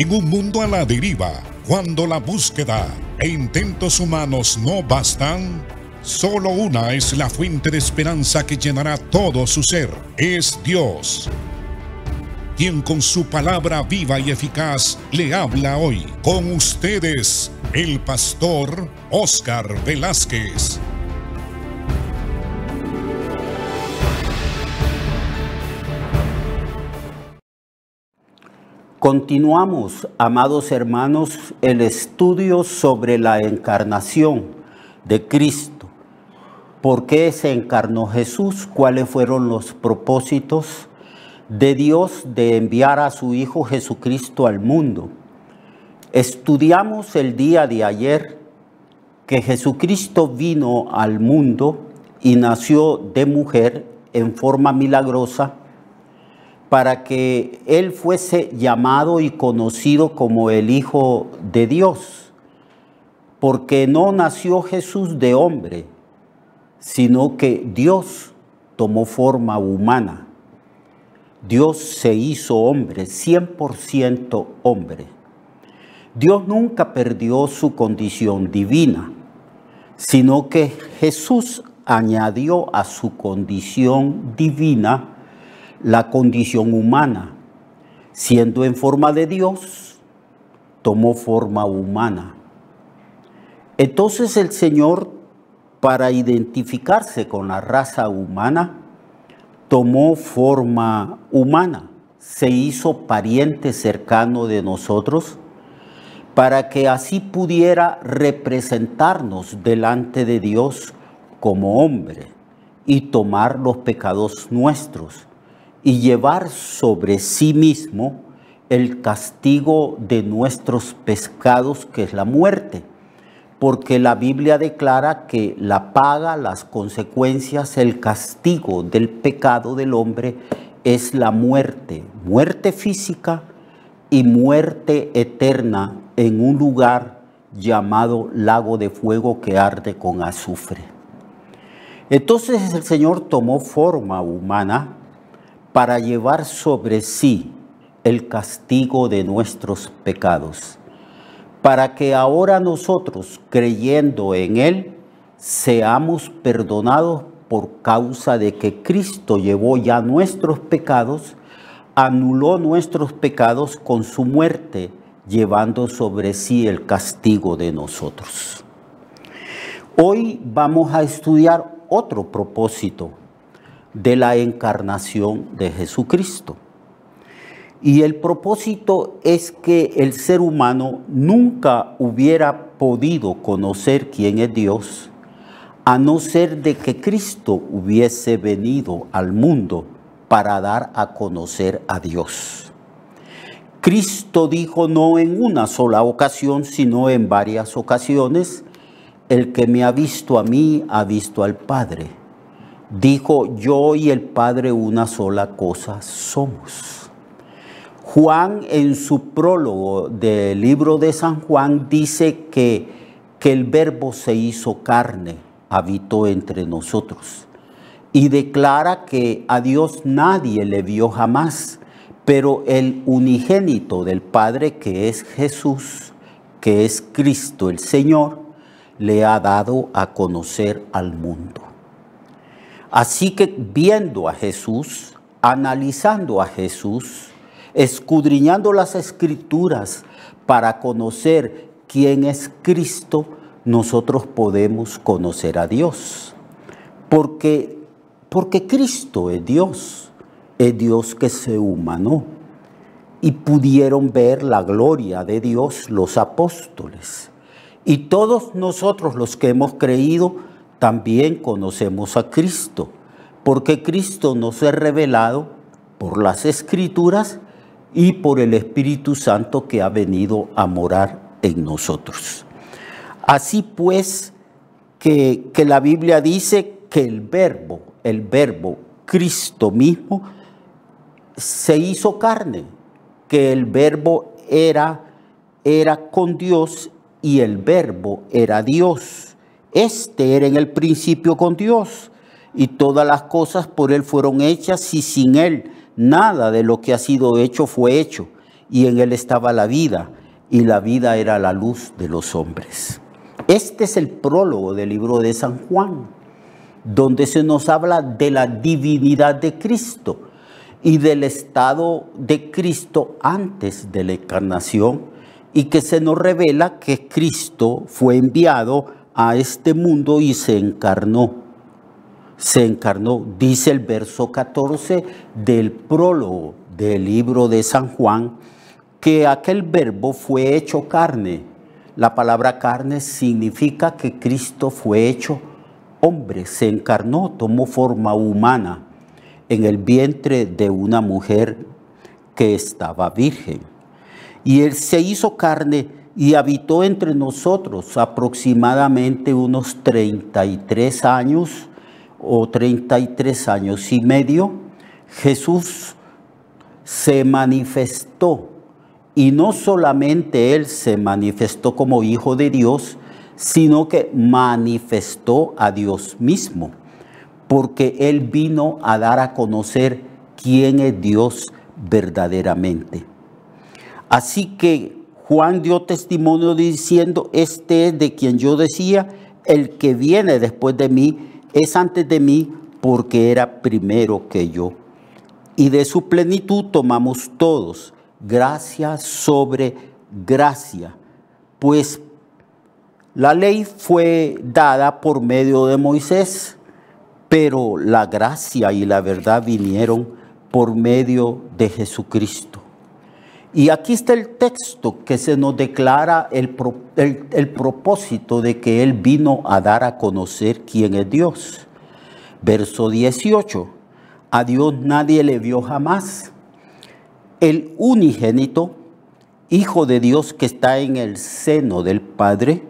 En un mundo a la deriva, cuando la búsqueda e intentos humanos no bastan, solo una es la fuente de esperanza que llenará todo su ser. Es Dios, quien con su palabra viva y eficaz le habla hoy. Con ustedes, el pastor Óscar Velázquez. Continuamos, amados hermanos, el estudio sobre la encarnación de Cristo. ¿Por qué se encarnó Jesús? ¿Cuáles fueron los propósitos de Dios de enviar a su Hijo Jesucristo al mundo? Estudiamos el día de ayer que Jesucristo vino al mundo y nació de mujer en forma milagrosa, para que Él fuese llamado y conocido como el Hijo de Dios, porque no nació Jesús de hombre, sino que Dios tomó forma humana. Dios se hizo hombre, 100% hombre. Dios nunca perdió su condición divina, sino que Jesús añadió a su condición divina la condición humana. Siendo en forma de Dios, tomó forma humana. Entonces el Señor, para identificarse con la raza humana, tomó forma humana, se hizo pariente cercano de nosotros, para que así pudiera representarnos delante de Dios como hombre y tomar los pecados nuestros y llevar sobre sí mismo el castigo de nuestros pecados, que es la muerte. Porque la Biblia declara que la paga, las consecuencias, el castigo del pecado del hombre es la muerte. Muerte física y muerte eterna en un lugar llamado lago de fuego que arde con azufre. Entonces el Señor tomó forma humana para llevar sobre sí el castigo de nuestros pecados, para que ahora nosotros, creyendo en Él, seamos perdonados por causa de que Cristo llevó ya nuestros pecados, anuló nuestros pecados con su muerte, llevando sobre sí el castigo de nosotros. Hoy vamos a estudiar otro propósito de la encarnación de Jesucristo. Y el propósito es que el ser humano nunca hubiera podido conocer quién es Dios, a no ser de que Cristo hubiese venido al mundo para dar a conocer a Dios. Cristo dijo no en una sola ocasión, sino en varias ocasiones: el que me ha visto a mí, ha visto al Padre. Dijo, yo y el Padre una sola cosa somos. Juan, en su prólogo del libro de San Juan, dice que el Verbo se hizo carne, habitó entre nosotros. Y declara que a Dios nadie le vio jamás, pero el unigénito del Padre, que es Jesús, que es Cristo el Señor, le ha dado a conocer al mundo. Así que viendo a Jesús, analizando a Jesús, escudriñando las Escrituras para conocer quién es Cristo, nosotros podemos conocer a Dios. Porque Cristo es Dios que se humanó. Y pudieron ver la gloria de Dios los apóstoles. Y todos nosotros los que hemos creído también conocemos a Cristo, porque Cristo nos es revelado por las Escrituras y por el Espíritu Santo que ha venido a morar en nosotros. Así pues, que la Biblia dice que el verbo Cristo mismo, se hizo carne, que el verbo era con Dios y el verbo era Dios. Este era en el principio con Dios, y todas las cosas por Él fueron hechas, y sin Él nada de lo que ha sido hecho fue hecho. y en él estaba la vida, y la vida era la luz de los hombres. Este es el prólogo del libro de San Juan, donde se nos habla de la divinidad de Cristo y del estado de Cristo antes de la encarnación, y que se nos revela que Cristo fue enviado a este mundo y se encarnó. Se encarnó, dice el verso 14 del prólogo del libro de San Juan, que aquel verbo fue hecho carne. La palabra carne significa que Cristo fue hecho hombre, se encarnó, tomó forma humana en el vientre de una mujer que estaba virgen. Y él se hizo carne y habitó entre nosotros aproximadamente unos 33 años o 33 años y medio. Jesús se manifestó, y no solamente él se manifestó como Hijo de Dios, sino que manifestó a Dios mismo, porque él vino a dar a conocer quién es Dios verdaderamente. Así que Juan dio testimonio diciendo: este es de quien yo decía, el que viene después de mí es antes de mí, porque era primero que yo. Y de su plenitud tomamos todos, gracia sobre gracia, pues la ley fue dada por medio de Moisés, pero la gracia y la verdad vinieron por medio de Jesucristo. Y aquí está el texto que se nos declara el propósito de que Él vino a dar a conocer quién es Dios. Verso 18, a Dios nadie le vio jamás. El unigénito, Hijo de Dios que está en el seno del Padre,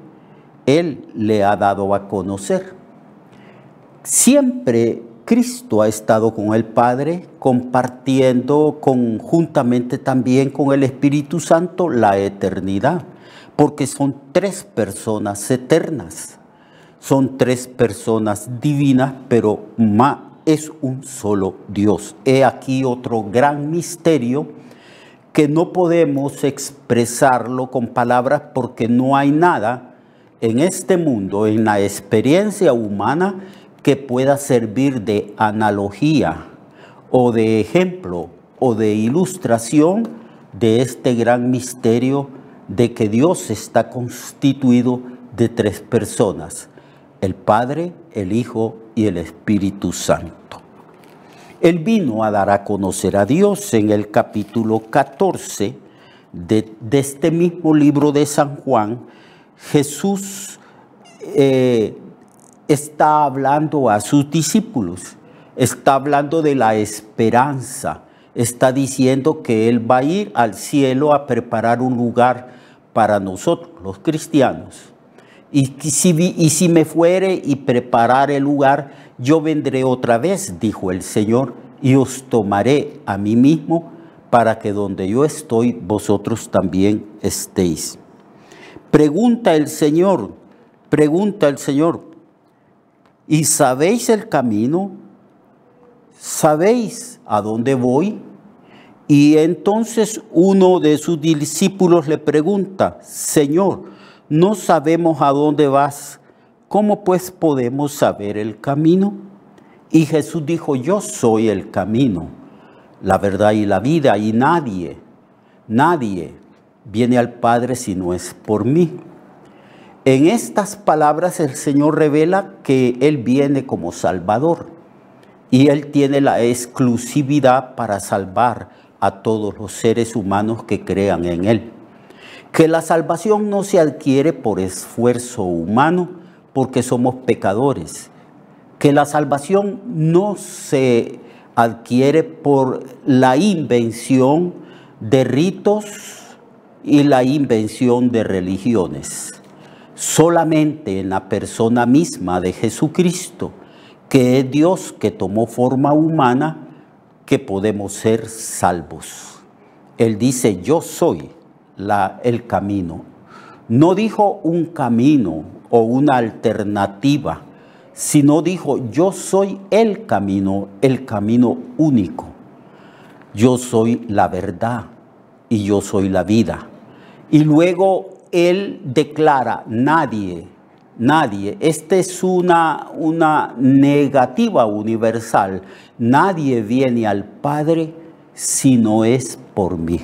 Él le ha dado a conocer. Siempre Cristo ha estado con el Padre, compartiendo conjuntamente también con el Espíritu Santo la eternidad, porque son tres personas eternas, son tres personas divinas, pero es un solo Dios. He aquí otro gran misterio que no podemos expresarlo con palabras, porque no hay nada en este mundo, en la experiencia humana, que pueda servir de analogía o de ejemplo o de ilustración de este gran misterio de que Dios está constituido de tres personas: el Padre, el Hijo y el Espíritu Santo. Él vino a dar a conocer a Dios. En el capítulo 14 de este mismo libro de San Juan, Jesús está hablando a sus discípulos, está hablando de la esperanza, está diciendo que Él va a ir al cielo a preparar un lugar para nosotros, los cristianos. Y si me fuere y preparar el lugar, yo vendré otra vez, dijo el Señor, y os tomaré a mí mismo, para que donde yo estoy, vosotros también estéis. Pregunta el Señor, ¿y sabéis el camino? ¿Sabéis a dónde voy? Y entonces uno de sus discípulos le pregunta: Señor, no sabemos a dónde vas, ¿cómo pues podemos saber el camino? Y Jesús dijo: yo soy el camino, la verdad y la vida, y nadie viene al Padre si no es por mí. En estas palabras el Señor revela que Él viene como Salvador, y Él tiene la exclusividad para salvar a todos los seres humanos que crean en Él. Que la salvación no se adquiere por esfuerzo humano, porque somos pecadores. Que la salvación no se adquiere por la invención de ritos y la invención de religiones. Solamente en la persona misma de Jesucristo, que es Dios que tomó forma humana, que podemos ser salvos. Él dice: yo soy el camino. No dijo un camino o una alternativa, sino dijo: yo soy el camino único. Yo soy la verdad. y yo soy la vida. Y luego él declara, nadie, esta es una negativa universal, nadie viene al Padre si no es por mí.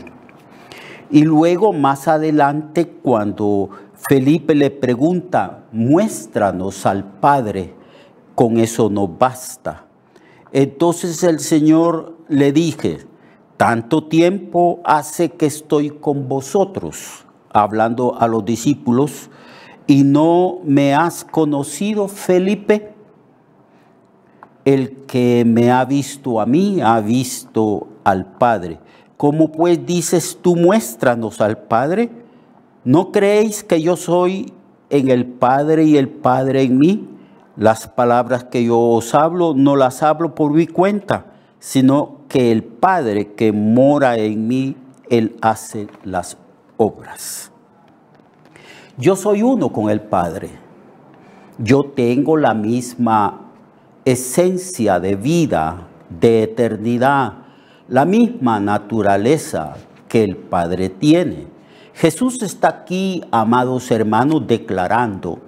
Y luego más adelante, cuando Felipe le pregunta, muéstranos al Padre, con eso no basta. Entonces el Señor le dije, tanto tiempo hace que estoy con vosotros, hablando a los discípulos, y no me has conocido, Felipe. El que me ha visto a mí, ha visto al Padre. ¿Cómo pues dices tú, muéstranos al Padre? ¿No creéis que yo soy en el Padre y el Padre en mí? Las palabras que yo os hablo, no las hablo por mi cuenta, sino que el Padre que mora en mí, Él hace las obras. Yo soy uno con el Padre. Yo tengo la misma esencia de vida, de eternidad, la misma naturaleza que el Padre tiene. Jesús está aquí, amados hermanos, declarando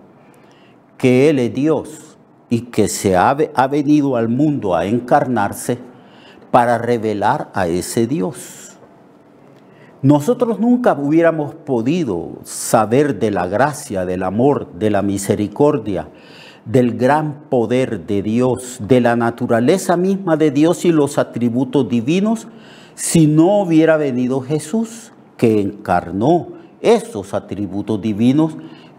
que Él es Dios y que ha venido al mundo a encarnarse para revelar a ese Dios. Nosotros nunca hubiéramos podido saber de la gracia, del amor, de la misericordia, del gran poder de Dios, de la naturaleza misma de Dios y los atributos divinos, si no hubiera venido Jesús, que encarnó esos atributos divinos,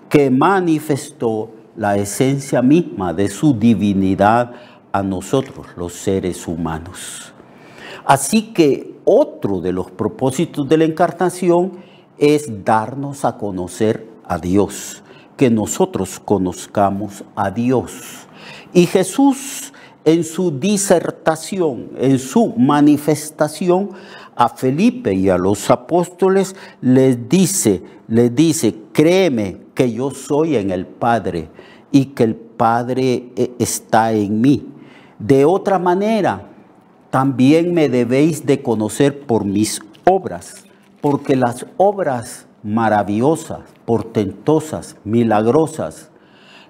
que manifestó la esencia misma de su divinidad a nosotros, los seres humanos. Así que otro de los propósitos de la encarnación es darnos a conocer a Dios, que nosotros conozcamos a Dios. Y Jesús, en su disertación, en su manifestación a Felipe y a los apóstoles, les dice, créeme que yo soy en el Padre y que el Padre está en mí. De otra manera, también me debéis de conocer por mis obras, porque las obras maravillosas, portentosas, milagrosas,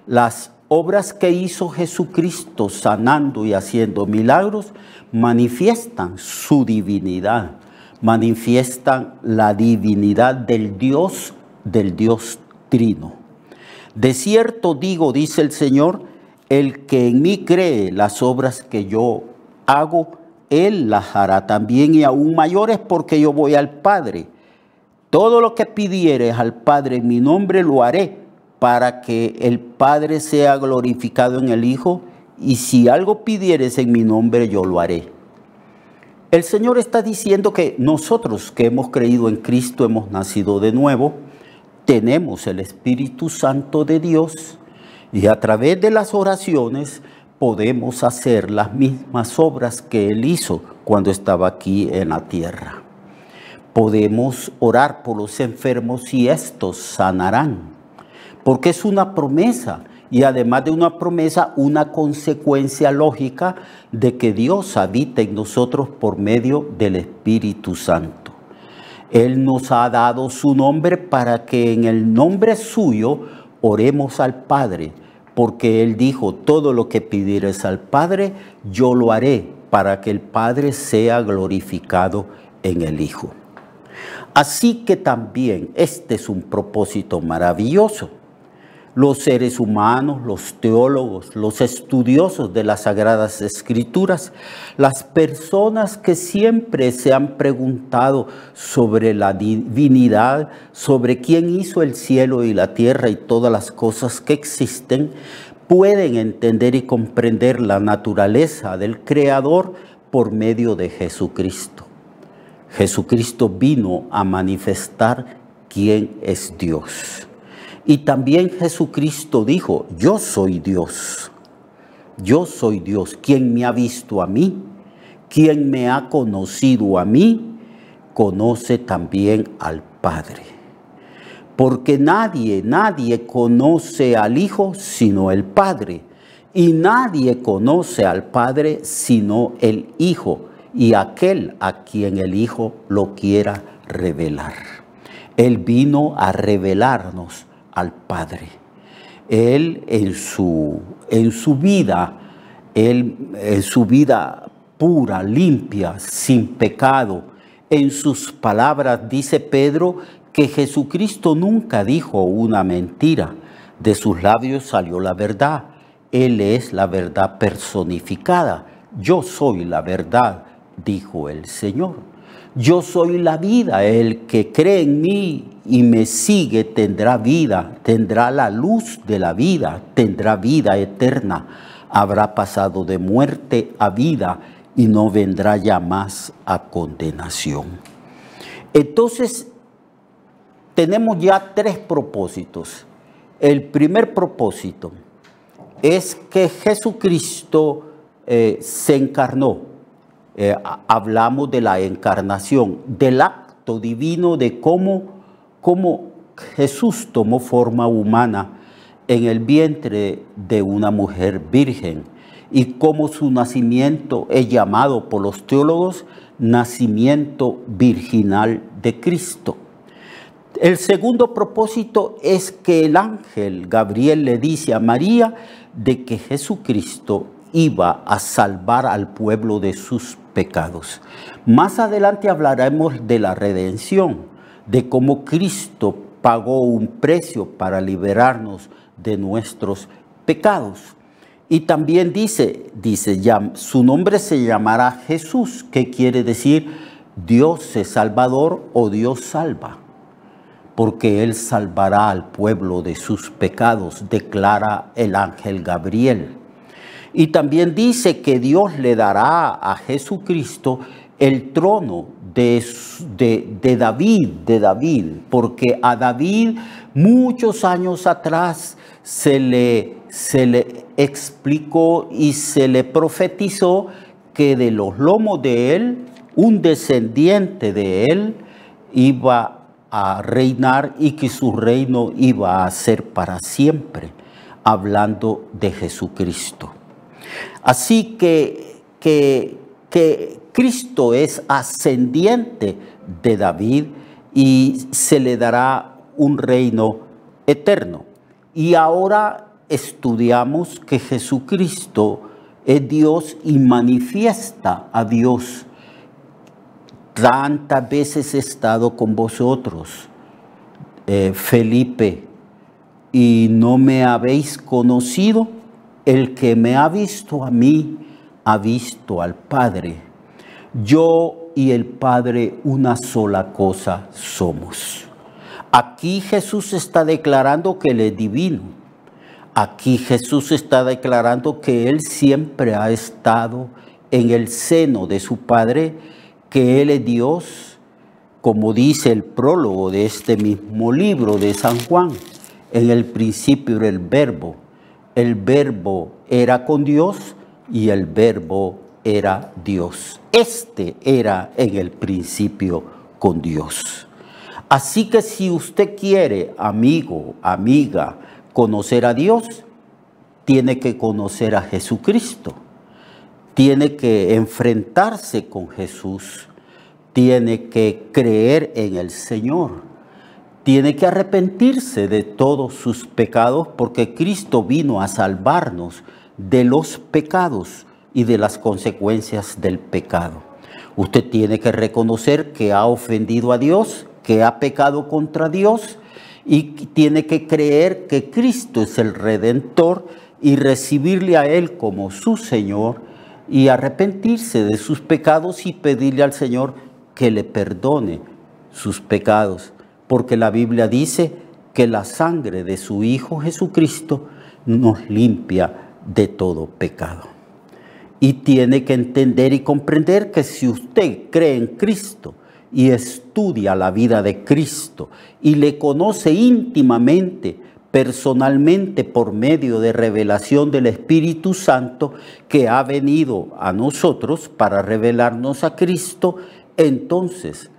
las obras que hizo Jesucristo sanando y haciendo milagros, manifiestan su divinidad, manifiestan la divinidad del Dios Trino. De cierto digo, dice el Señor, el que en mí cree, las obras que yo hago, Él las hará también y aún mayores, porque yo voy al Padre. Todo lo que pidieres al Padre en mi nombre lo haré, para que el Padre sea glorificado en el Hijo, y si algo pidieres en mi nombre, yo lo haré. El Señor está diciendo que nosotros que hemos creído en Cristo, hemos nacido de nuevo, tenemos el Espíritu Santo de Dios, y a través de las oraciones podemos hacer las mismas obras que Él hizo cuando estaba aquí en la tierra. Podemos orar por los enfermos y estos sanarán, porque es una promesa, y además de una promesa, una consecuencia lógica de que Dios habita en nosotros por medio del Espíritu Santo. Él nos ha dado su nombre para que en el nombre suyo oremos al Padre, porque Él dijo, todo lo que pidieres al Padre, yo lo haré, para que el Padre sea glorificado en el Hijo. Así que también este es un propósito maravilloso. Los seres humanos, los teólogos, los estudiosos de las Sagradas Escrituras, las personas que siempre se han preguntado sobre la divinidad, sobre quién hizo el cielo y la tierra y todas las cosas que existen, pueden entender y comprender la naturaleza del Creador por medio de Jesucristo. Jesucristo vino a manifestar quién es Dios. Y también Jesucristo dijo, yo soy Dios. Yo soy Dios. Quien me ha visto a mí, quien me ha conocido a mí, conoce también al Padre. Porque nadie conoce al Hijo sino el Padre. Y nadie conoce al Padre sino el Hijo, y aquel a quien el Hijo lo quiera revelar. Él vino a revelarnos al Padre. Él en su vida, en su vida pura, limpia, sin pecado, en sus palabras dice Pedro que Jesucristo nunca dijo una mentira. De sus labios salió la verdad. Él es la verdad personificada. Yo soy la verdad, dijo el Señor. Yo soy la vida. El que cree en mí y me sigue tendrá vida, tendrá la luz de la vida, tendrá vida eterna. Habrá pasado de muerte a vida y no vendrá ya más a condenación. Entonces, tenemos ya 3 propósitos. El primer propósito es que Jesucristo se encarnó. Hablamos de la encarnación, del acto divino de cómo Jesús tomó forma humana en el vientre de una mujer virgen y cómo su nacimiento es llamado por los teólogos nacimiento virginal de Cristo. El segundo propósito es que el ángel Gabriel le dice a María de que Jesucristo iba a salvar al pueblo de sus pecados. Más adelante hablaremos de la redención, de cómo Cristo pagó un precio para liberarnos de nuestros pecados. Y también dice su nombre se llamará Jesús, que quiere decir Dios es Salvador o Dios salva, porque Él salvará al pueblo de sus pecados, declara el ángel Gabriel. Y también dice que Dios le dará a Jesucristo el trono de David, porque a David muchos años atrás se le explicó y se le profetizó que de los lomos de él, un descendiente de él iba a reinar y que su reino iba a ser para siempre, hablando de Jesucristo. Así que Cristo es ascendiente de David y se le dará un reino eterno. Y ahora estudiamos que Jesucristo es Dios y manifiesta a Dios. Tantas veces he estado con vosotros, Felipe, y no me habéis conocido. El que me ha visto a mí, ha visto al Padre. Yo y el Padre una sola cosa somos. Aquí Jesús está declarando que Él es divino. Aquí Jesús está declarando que Él siempre ha estado en el seno de su Padre, que Él es Dios, como dice el prólogo de este mismo libro de San Juan. En el principio era el Verbo era con Dios y el Verbo era Dios. Este era en el principio con Dios. Así que si usted quiere, amigo, amiga, conocer a Dios, tiene que conocer a Jesucristo. Tiene que enfrentarse con Jesús. Tiene que creer en el Señor. Tiene que arrepentirse de todos sus pecados porque Cristo vino a salvarnos de los pecados y de las consecuencias del pecado. Usted tiene que reconocer que ha ofendido a Dios, que ha pecado contra Dios y tiene que creer que Cristo es el Redentor y recibirle a Él como su Señor y arrepentirse de sus pecados y pedirle al Señor que le perdone sus pecados. Porque la Biblia dice que la sangre de su Hijo Jesucristo nos limpia de todo pecado. Y tiene que entender y comprender que si usted cree en Cristo y estudia la vida de Cristo y le conoce íntimamente, personalmente por medio de revelación del Espíritu Santo que ha venido a nosotros para revelarnos a Cristo, entonces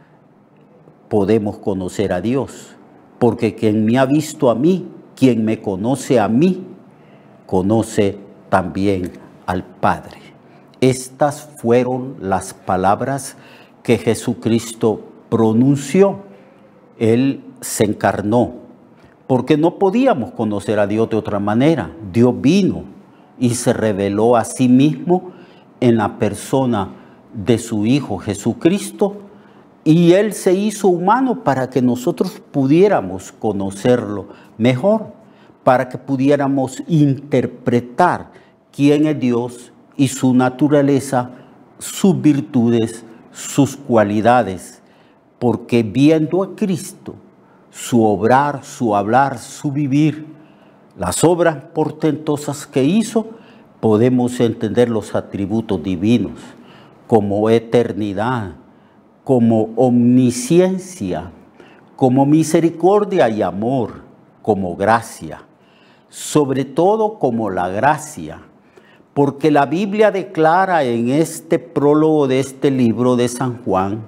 podemos conocer a Dios, porque quien me ha visto a mí, quien me conoce a mí, conoce también al Padre. Estas fueron las palabras que Jesucristo pronunció. Él se encarnó, porque no podíamos conocer a Dios de otra manera. Dios vino y se reveló a sí mismo en la persona de su Hijo Jesucristo, y Él se hizo humano para que nosotros pudiéramos conocerlo mejor, para que pudiéramos interpretar quién es Dios y su naturaleza, sus virtudes, sus cualidades, porque viendo a Cristo, su obrar, su hablar, su vivir, las obras portentosas que hizo, podemos entender los atributos divinos como eternidad, como omnisciencia, como misericordia y amor, como gracia, sobre todo como la gracia, porque la Biblia declara en este prólogo de este libro de San Juan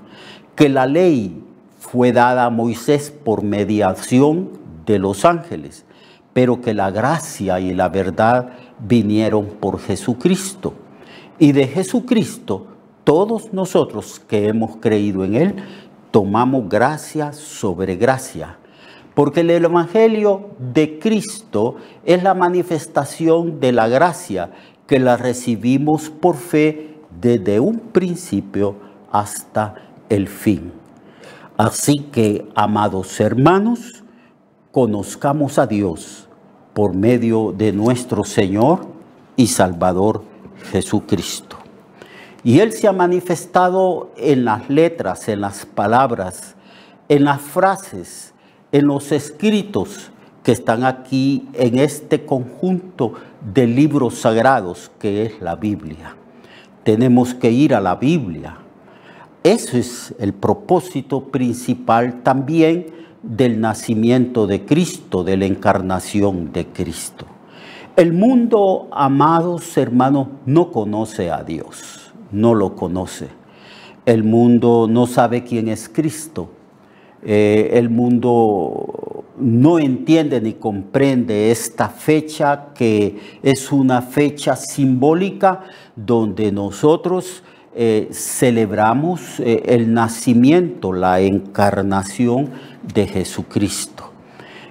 que la ley fue dada a Moisés por mediación de los ángeles, pero que la gracia y la verdad vinieron por Jesucristo. Y de Jesucristo, todos nosotros que hemos creído en Él, tomamos gracia sobre gracia. Porque el Evangelio de Cristo es la manifestación de la gracia que la recibimos por fe desde un principio hasta el fin. Así que, amados hermanos, conozcamos a Dios por medio de nuestro Señor y Salvador Jesucristo. Y Él se ha manifestado en las letras, en las palabras, en las frases, en los escritos que están aquí en este conjunto de libros sagrados que es la Biblia. Tenemos que ir a la Biblia. Ese es el propósito principal también del nacimiento de Cristo, de la encarnación de Cristo. El mundo, amados hermanos, no conoce a Dios, no lo conoce. El mundo no sabe quién es Cristo. El mundo no entiende ni comprende esta fecha, que es una fecha simbólica donde nosotros celebramos el nacimiento, la encarnación de Jesucristo.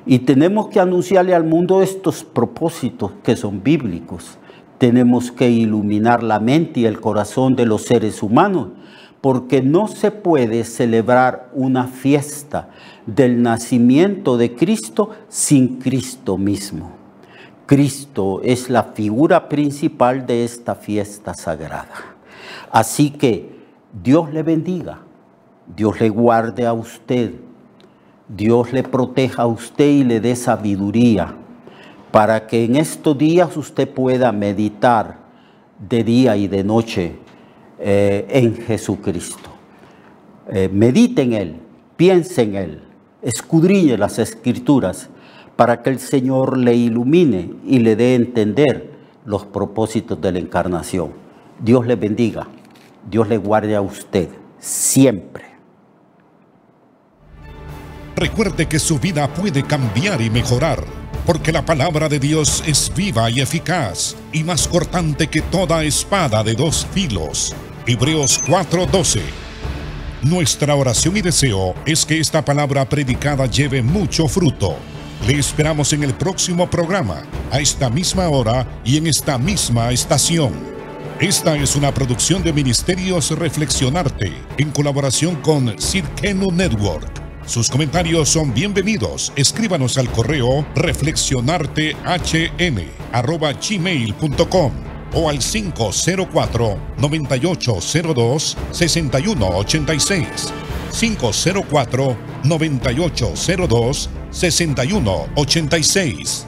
Y tenemos que anunciarle al mundo estos propósitos que son bíblicos. Tenemos que iluminar la mente y el corazón de los seres humanos, porque no se puede celebrar una fiesta del nacimiento de Cristo sin Cristo mismo. Cristo es la figura principal de esta fiesta sagrada. Así que Dios le bendiga, Dios le guarde a usted, Dios le proteja a usted y le dé sabiduría para que en estos días usted pueda meditar de día y de noche en Jesucristo. Medite en Él, piense en Él, escudriñe las Escrituras para que el Señor le ilumine y le dé a entender los propósitos de la encarnación. Dios le bendiga, Dios le guarde a usted siempre. Recuerde que su vida puede cambiar y mejorar, porque la palabra de Dios es viva y eficaz, y más cortante que toda espada de dos filos. Hebreos 4:12. Nuestra oración y deseo es que esta palabra predicada lleve mucho fruto. Le esperamos en el próximo programa, a esta misma hora y en esta misma estación. Esta es una producción de Ministerios Reflexionarte, en colaboración con Cirkenu Network. Sus comentarios son bienvenidos. Escríbanos al correo reflexionartehn@gmail.com o al 504-9802-6186. 504-9802-6186.